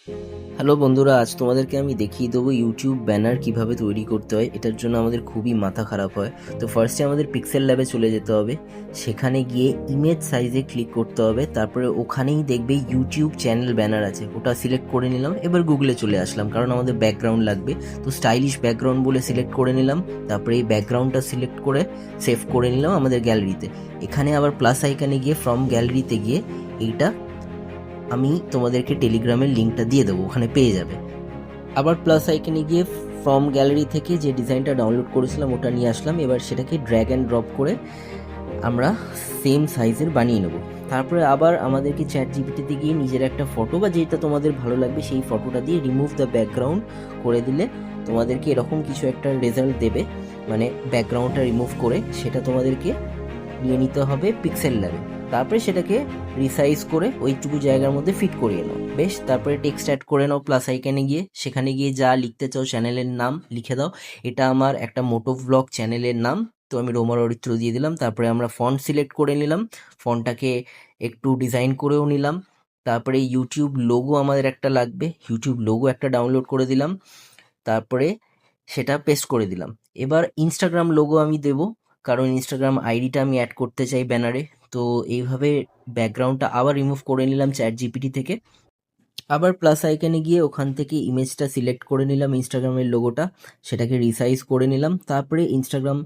Hello বন্ধুরা, আজ তোমাদেরকে আমি দেখিয়ে দেবো ইউটিউব ব্যানার কিভাবে তৈরি করতে হয়। এটার জন্য আমাদের খুবই মাথা খারাপ হয়। তো ফার্স্টে আমাদের পিক্সেল ল্যাবে চলে যেতে হবে, সেখানে গিয়ে ইমেজ সাইজে ক্লিক করতে হবে, তারপরে ওখানেই দেখবে ইউটিউব চ্যানেল ব্যানার আছে, ওটা সিলেক্ট করে নিলাম। এবার গুগলে চলে আসলাম, কারণ আমাদের ব্যাকগ্রাউন্ড লাগবে। তো স্টাইলিশ ব্যাকগ্রাউন্ড বলে সিলেক্ট করে নিলাম, তারপরে এই ব্যাকগ্রাউন্ডটা সিলেক্ট করে সেভ করে নিলাম আমাদের গ্যালারিতে। এখানে আবার প্লাস আইকনে গিয়ে ফ্রম গ্যালারিতে গিয়ে এইটা আমি তোমাদেরকে টেলিগ্রামের লিঙ্কটা দিয়ে দেবো, ওখানে পেয়ে যাবে। আবার প্লাস আইকনে গিয়ে ফ্রম গ্যালারি থেকে যে ডিজাইনটা ডাউনলোড করেছিলাম ওটা নিয়ে আসলাম। এবার সেটাকে ড্র্যাগ অ্যান্ড ড্রপ করে আমরা সেম সাইজের বানিয়ে নেব। তারপরে আবার আমাদেরকে চ্যাট জিপিটিতে গিয়ে নিজের একটা ফটো বা যেটা তোমাদের ভালো লাগবে সেই ফটোটা দিয়ে রিমুভ দ্য ব্যাকগ্রাউন্ড করে দিলে তোমাদেরকে এরকম কিছু একটা রেজাল্ট দেবে। মানে ব্যাকগ্রাউন্ডটা রিমুভ করে সেটা তোমাদেরকে নিয়ে নিতে হবে পিক্সেল ল্যাবে। তারপরে সেটাকে রিসাইজ করে ওইটুকু জায়গার মধ্যে ফিট করিয়ে নাও। বেশ, তারপরে টেক্সট অ্যাড করে নাও প্লাস আইকনে গিয়ে, সেখানে গিয়ে যা লিখতে চাও চ্যানেলের নাম লিখে দাও। এটা আমার একটা মোটো ভ্লগ চ্যানেলের নাম, তো আমি রোমার অরিত্র দিয়ে দিলাম। তারপরে আমরা ফন্ট সিলেক্ট করে নিলাম, ফন্টটাকে একটু ডিজাইন করেও নিলাম। তারপরে ইউটিউব লোগো আমাদের একটা লাগবে, ইউটিউব লোগো একটা ডাউনলোড করে দিলাম, তারপরে সেটা পেস্ট করে দিলাম। এবার ইনস্টাগ্রাম লোগো আমি দেবো, কারণ ইনস্টাগ্রাম আইডিটা আমি অ্যাড করতে চাই ব্যানারে। তো এইভাবে ব্যাকগ্রাউন্ডটা আবার রিমুভ করে নিলাম চ্যাট জিপিটি থেকে। আবার প্লাস আইকনে গিয়ে ওখান থেকে ইমেজটা সিলেক্ট করে নিলাম, ইনস্টাগ্রামের লোগোটা, সেটাকে রিসাইজ করে নিলাম। তারপরে ইনস্টাগ্রাম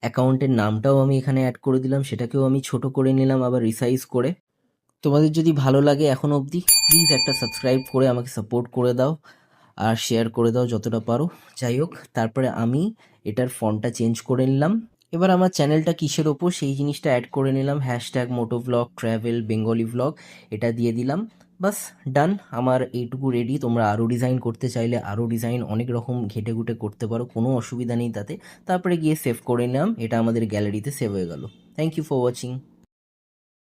অ্যাকাউন্টের নামটাও আমি এখানে অ্যাড করে দিলাম, সেটাকেও আমি ছোট করে নিলাম আবার রিসাইজ করে। তোমাদের যদি ভালো লাগে এখনও অবধি, প্লিজ একটা সাবস্ক্রাইব করে আমাকে সাপোর্ট করে দাও আর শেয়ার করে দাও যতটা পারো। যাই হোক, তারপরে আমি এটার ফন্টটা চেঞ্জ করে নিলাম। এবার আমার চ্যানেলটা কিসের ওপর সেই জিনিসটা অ্যাড করে নিলাম, হ্যাশট্যাগ মোটো ভ্লগ ট্র্যাভেল বেঙ্গলি ভ্লগ, এটা দিয়ে দিলাম। বাস, ডান, আমার এইটুকু রেডি। তোমরা আরও ডিজাইন করতে চাইলে আরও ডিজাইন অনেক রকম ঘেটে ঘুটে করতে পারো, কোনো অসুবিধা নেই তাতে। তারপরে গিয়ে সেভ করে নিলাম, এটা আমাদের গ্যালারিতে সেভ হয়ে গেল। Thank you for watching.